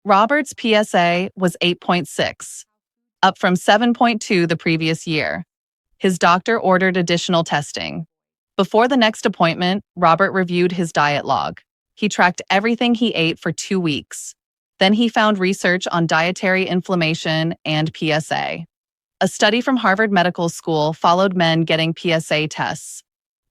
Robert's PSA was 8.6, up from 7.2 the previous year. His doctor ordered additional testing. Before the next appointment, Robert reviewed his diet log. He tracked everything he ate for 2 weeks. Then he found research on dietary inflammation and PSA. A study from Harvard Medical School followed men getting PSA tests.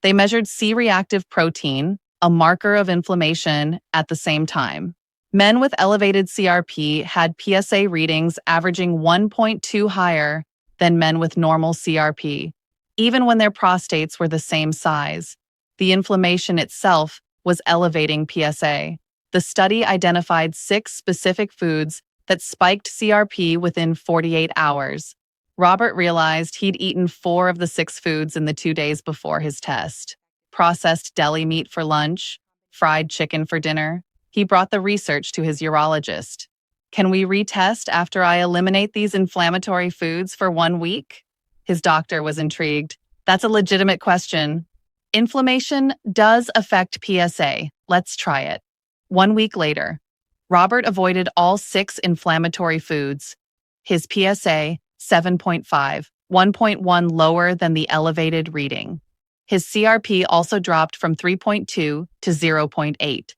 They measured C-reactive protein, a marker of inflammation, at the same time. Men with elevated CRP had PSA readings averaging 1.2 higher than men with normal CRP, even when their prostates were the same size. The inflammation itself was elevating PSA. The study identified 6 specific foods that spiked CRP within 48 hours. Robert realized he'd eaten 4 of the 6 foods in the 2 days before his test. Processed deli meat for lunch, fried chicken for dinner. He brought the research to his urologist. Can we retest after I eliminate these inflammatory foods for 1 week? His doctor was intrigued. That's a legitimate question. Inflammation does affect PSA. Let's try it. 1 week later, Robert avoided all 6 inflammatory foods. His PSA, 7.5, 1.1 lower than the elevated reading. His CRP also dropped from 3.2 to 0.8.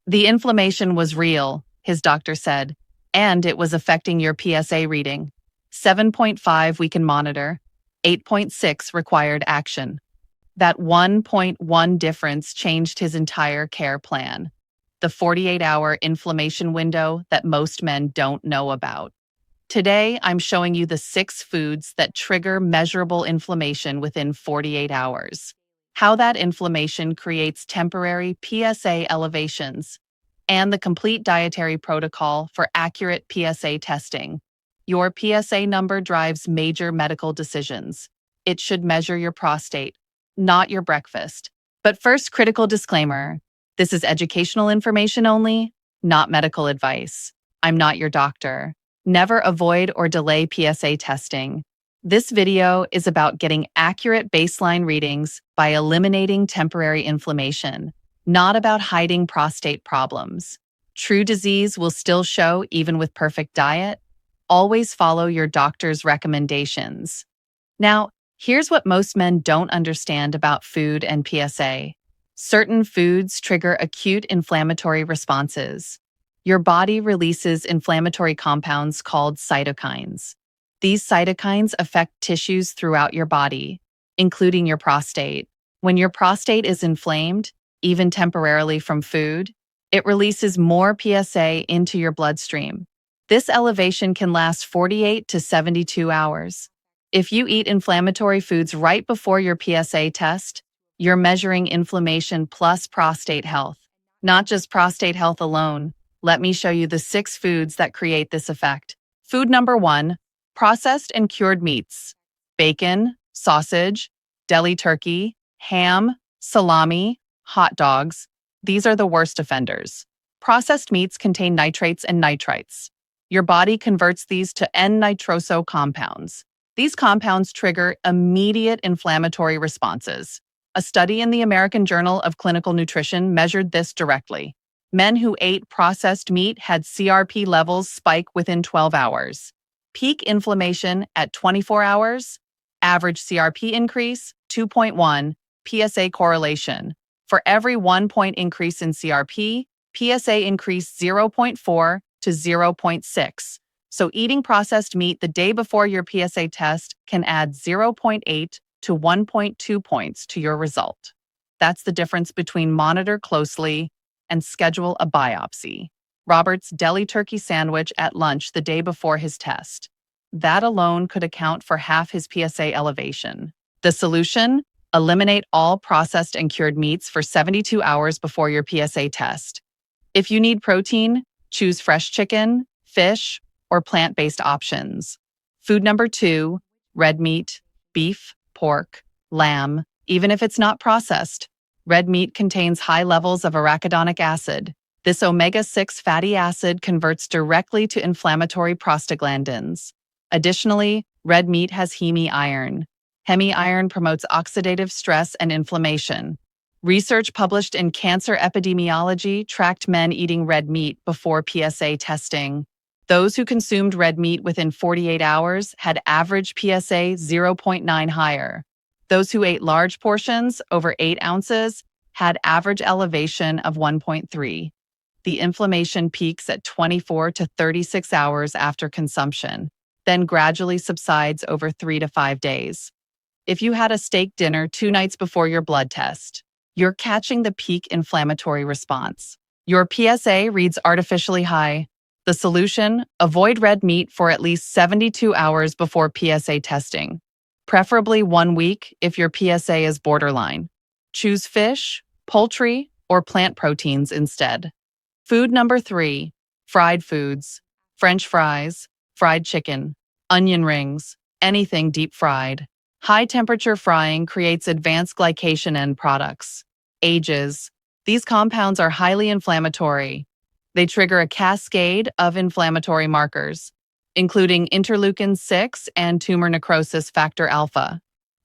The inflammation was real, his doctor said, and it was affecting your PSA reading. 7.5 we can monitor. 8.6 required action. That 1.1 difference changed his entire care plan. The 48-hour inflammation window that most men don't know about. Today, I'm showing you the 6 foods that trigger measurable inflammation within 48 hours. How that inflammation creates temporary PSA elevations, and the complete dietary protocol for accurate PSA testing. Your PSA number drives major medical decisions. It should measure your prostate, not your breakfast. But first, critical disclaimer. This is educational information only, not medical advice. I'm not your doctor. Never avoid or delay PSA testing. This video is about getting accurate baseline readings by eliminating temporary inflammation, not about hiding prostate problems. True disease will still show even with perfect diet. Always follow your doctor's recommendations. Now, here's what most men don't understand about food and PSA. Certain foods trigger acute inflammatory responses. Your body releases inflammatory compounds called cytokines. These cytokines affect tissues throughout your body, including your prostate. When your prostate is inflamed, even temporarily from food, it releases more PSA into your bloodstream. This elevation can last 48 to 72 hours. If you eat inflammatory foods right before your PSA test, you're measuring inflammation plus prostate health. Not just prostate health alone. Let me show you the 6 foods that create this effect. Food number 1, processed and cured meats. Bacon, sausage, deli turkey, ham, salami, hot dogs. These are the worst offenders. Processed meats contain nitrates and nitrites. Your body converts these to N-nitroso compounds. These compounds trigger immediate inflammatory responses. A study in the American Journal of Clinical Nutrition measured this directly. Men who ate processed meat had CRP levels spike within 12 hours. Peak inflammation at 24 hours. Average CRP increase, 2.1. PSA correlation. For every 1 point increase in CRP, PSA increased 0.4 to 0.6. So eating processed meat the day before your PSA test can add 0.8 to 1.2 points to your result. That's the difference between monitor closely and schedule a biopsy. Robert's deli turkey sandwich at lunch the day before his test. That alone could account for half his PSA elevation. The solution? Eliminate all processed and cured meats for 72 hours before your PSA test. If you need protein, choose fresh chicken, fish, or plant-based options. Food number 2, red meat, beef, pork, lamb, even if it's not processed. Red meat contains high levels of arachidonic acid. This omega-6 fatty acid converts directly to inflammatory prostaglandins. Additionally, red meat has heme iron. Heme iron promotes oxidative stress and inflammation. Research published in Cancer Epidemiology tracked men eating red meat before PSA testing. Those who consumed red meat within 48 hours had average PSA 0.9 higher. Those who ate large portions, over 8 ounces, had average elevation of 1.3. The inflammation peaks at 24 to 36 hours after consumption, then gradually subsides over 3 to 5 days. If you had a steak dinner 2 nights before your blood test, you're catching the peak inflammatory response. Your PSA reads artificially high. The solution: avoid red meat for at least 72 hours before PSA testing, preferably 1 week if your PSA is borderline. Choose fish, poultry, or plant proteins instead. Food number 3, fried foods, French fries, fried chicken, onion rings, anything deep fried. High temperature frying creates advanced glycation end products. AGEs. These compounds are highly inflammatory. They trigger a cascade of inflammatory markers, including interleukin-6 and tumor necrosis factor alpha.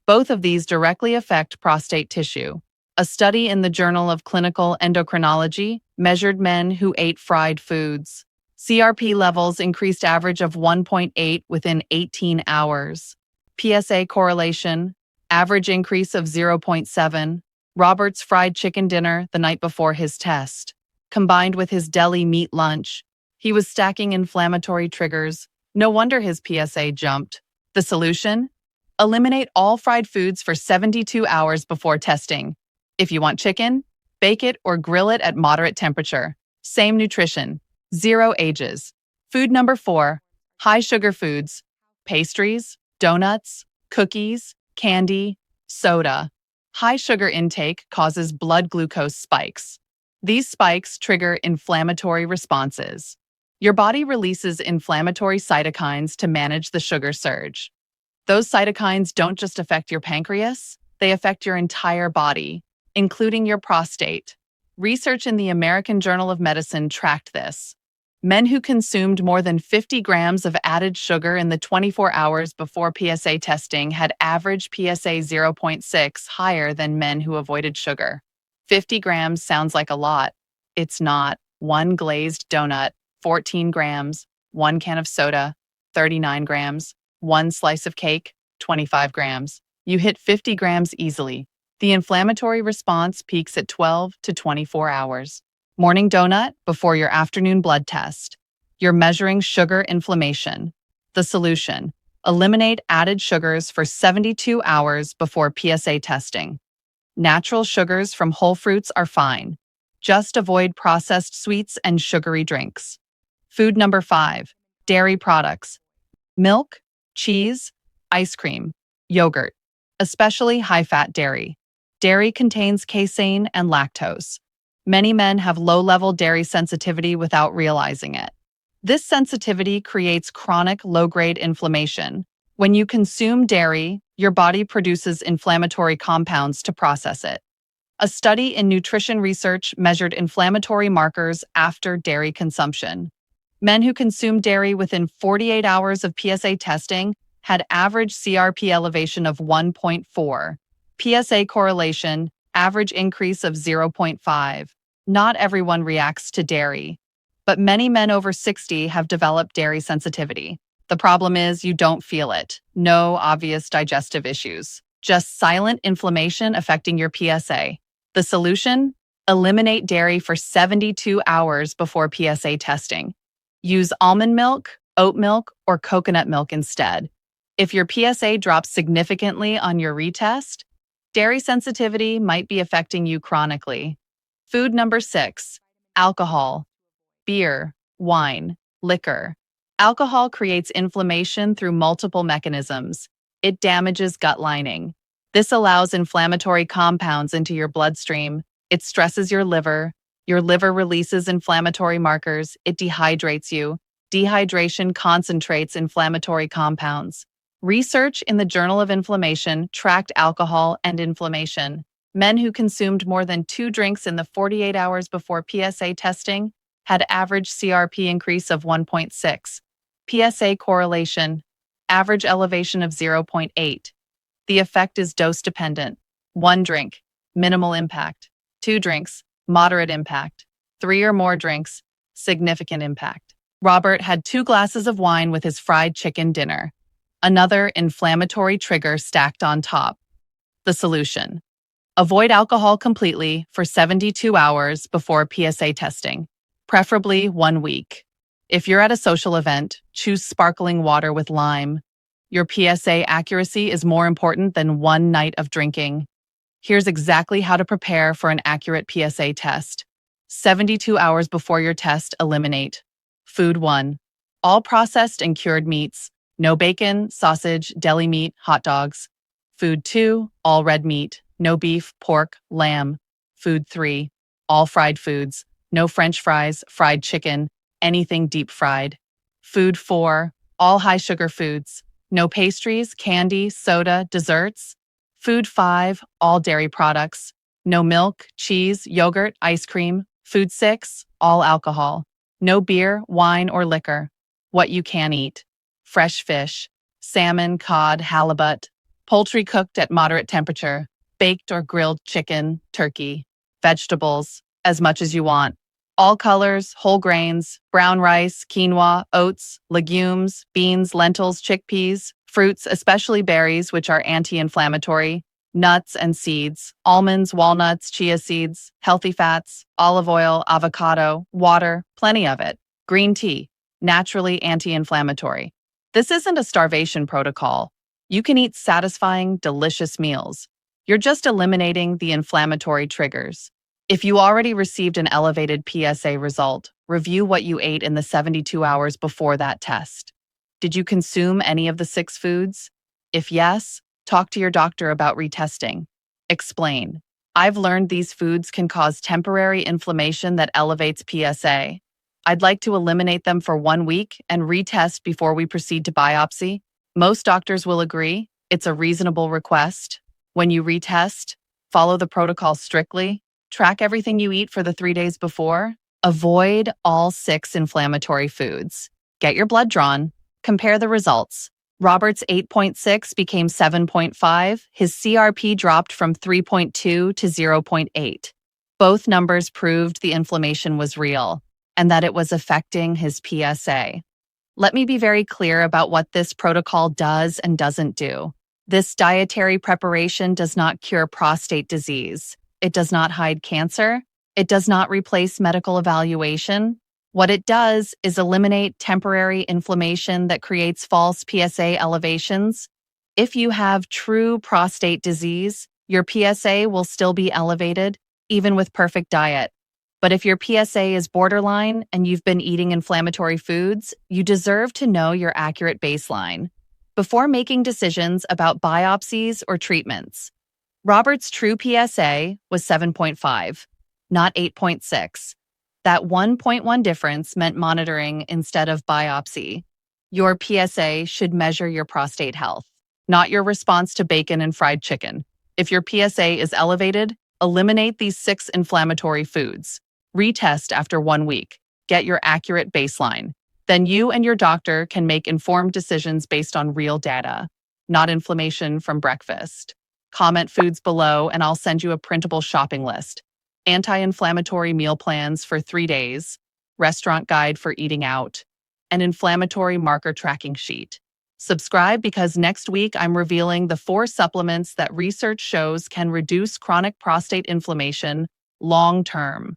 Both of these directly affect prostate tissue. A study in the Journal of Clinical Endocrinology measured men who ate fried foods. CRP levels increased average of 1.8 within 18 hours. PSA correlation, average increase of 0.7. Robert's fried chicken dinner the night before his test, combined with his deli meat lunch. He was stacking inflammatory triggers. No wonder his PSA jumped. The solution? Eliminate all fried foods for 72 hours before testing. If you want chicken, bake it or grill it at moderate temperature. Same nutrition. 0 AGEs. Food number 4, high sugar foods, pastries, donuts, cookies, candy, soda. High sugar intake causes blood glucose spikes. These spikes trigger inflammatory responses. Your body releases inflammatory cytokines to manage the sugar surge. Those cytokines don't just affect your pancreas, they affect your entire body, including your prostate. Research in the American Journal of Medicine tracked this. Men who consumed more than 50 grams of added sugar in the 24 hours before PSA testing had average PSA 0.6 higher than men who avoided sugar. 50 grams sounds like a lot. It's not. 1 glazed donut, 14 grams, 1 can of soda, 39 grams, 1 slice of cake, 25 grams. You hit 50 grams easily. The inflammatory response peaks at 12 to 24 hours. Morning donut before your afternoon blood test. You're measuring sugar inflammation. The solution: eliminate added sugars for 72 hours before PSA testing. Natural sugars from whole fruits are fine. Just avoid processed sweets and sugary drinks. Food number 5, dairy products. Milk, cheese, ice cream, yogurt, especially high-fat dairy. Dairy contains casein and lactose. Many men have low-level dairy sensitivity without realizing it. This sensitivity creates chronic low-grade inflammation. When you consume dairy, your body produces inflammatory compounds to process it. A study in nutrition research measured inflammatory markers after dairy consumption. Men who consumed dairy within 48 hours of PSA testing had average CRP elevation of 1.4. PSA correlation, average increase of 0.5. Not everyone reacts to dairy, but many men over 60 have developed dairy sensitivity. The problem is you don't feel it. No obvious digestive issues. Just silent inflammation affecting your PSA. The solution? Eliminate dairy for 72 hours before PSA testing. Use almond milk, oat milk, or coconut milk instead. If your PSA drops significantly on your retest, dairy sensitivity might be affecting you chronically. Food number 6, alcohol, beer, wine, liquor. Alcohol creates inflammation through multiple mechanisms. It damages gut lining. This allows inflammatory compounds into your bloodstream. It stresses your liver. Your liver releases inflammatory markers. It dehydrates you. Dehydration concentrates inflammatory compounds. Research in the Journal of Inflammation tracked alcohol and inflammation. Men who consumed more than 2 drinks in the 48 hours before PSA testing had average CRP increase of 1.6. PSA correlation, average elevation of 0.8. The effect is dose-dependent. 1 drink, minimal impact. 2 drinks, moderate impact. 3 or more drinks, significant impact. Robert had 2 glasses of wine with his fried chicken dinner. Another inflammatory trigger stacked on top. The solution: avoid alcohol completely for 72 hours before PSA testing, preferably 1 week. If you're at a social event, choose sparkling water with lime. Your PSA accuracy is more important than one night of drinking. Here's exactly how to prepare for an accurate PSA test. 72 hours before your test, eliminate. Food 1. All processed and cured meats. No bacon, sausage, deli meat, hot dogs. Food 2. All red meat. No beef, pork, lamb. Food 3. All fried foods. No French fries, fried chicken, anything deep fried. Food 4. All high sugar foods. No pastries, candy, soda, desserts. Food 5. All dairy products. No milk, cheese, yogurt, ice cream. Food 6. All alcohol. No beer, wine, or liquor. What you can eat: fresh fish, salmon, cod, halibut, poultry cooked at moderate temperature, baked or grilled chicken, turkey, vegetables, as much as you want. All colors, whole grains, brown rice, quinoa, oats, legumes, beans, lentils, chickpeas, fruits, especially berries, which are anti-inflammatory, nuts and seeds, almonds, walnuts, chia seeds, healthy fats, olive oil, avocado, water, plenty of it. Green tea, naturally anti-inflammatory. This isn't a starvation protocol. You can eat satisfying, delicious meals. You're just eliminating the inflammatory triggers. If you already received an elevated PSA result, review what you ate in the 72 hours before that test. Did you consume any of the 6 foods? If yes, talk to your doctor about retesting. Explain: I've learned these foods can cause temporary inflammation that elevates PSA. I'd like to eliminate them for 1 week and retest before we proceed to biopsy. Most doctors will agree. It's a reasonable request. When you retest, follow the protocol strictly. Track everything you eat for the 3 days before. Avoid all 6 inflammatory foods. Get your blood drawn. Compare the results. Robert's 8.6 became 7.5. His CRP dropped from 3.2 to 0.8. Both numbers proved the inflammation was real and that it was affecting his PSA. Let me be very clear about what this protocol does and doesn't do. This dietary preparation does not cure prostate disease. It does not hide cancer. It does not replace medical evaluation. What it does is eliminate temporary inflammation that creates false PSA elevations. If you have true prostate disease, your PSA will still be elevated, even with perfect diet. But if your PSA is borderline and you've been eating inflammatory foods, you deserve to know your accurate baseline before making decisions about biopsies or treatments. Robert's true PSA was 7.5, not 8.6. That 1.1 difference meant monitoring instead of biopsy. Your PSA should measure your prostate health, not your response to bacon and fried chicken. If your PSA is elevated, eliminate these 6 inflammatory foods. Retest after 1 week. Get your accurate baseline. Then you and your doctor can make informed decisions based on real data, not inflammation from breakfast. Comment foods below and I'll send you a printable shopping list. Anti-inflammatory meal plans for 3 days, restaurant guide for eating out, an inflammatory marker tracking sheet. Subscribe because next week I'm revealing the 4 supplements that research shows can reduce chronic prostate inflammation long-term.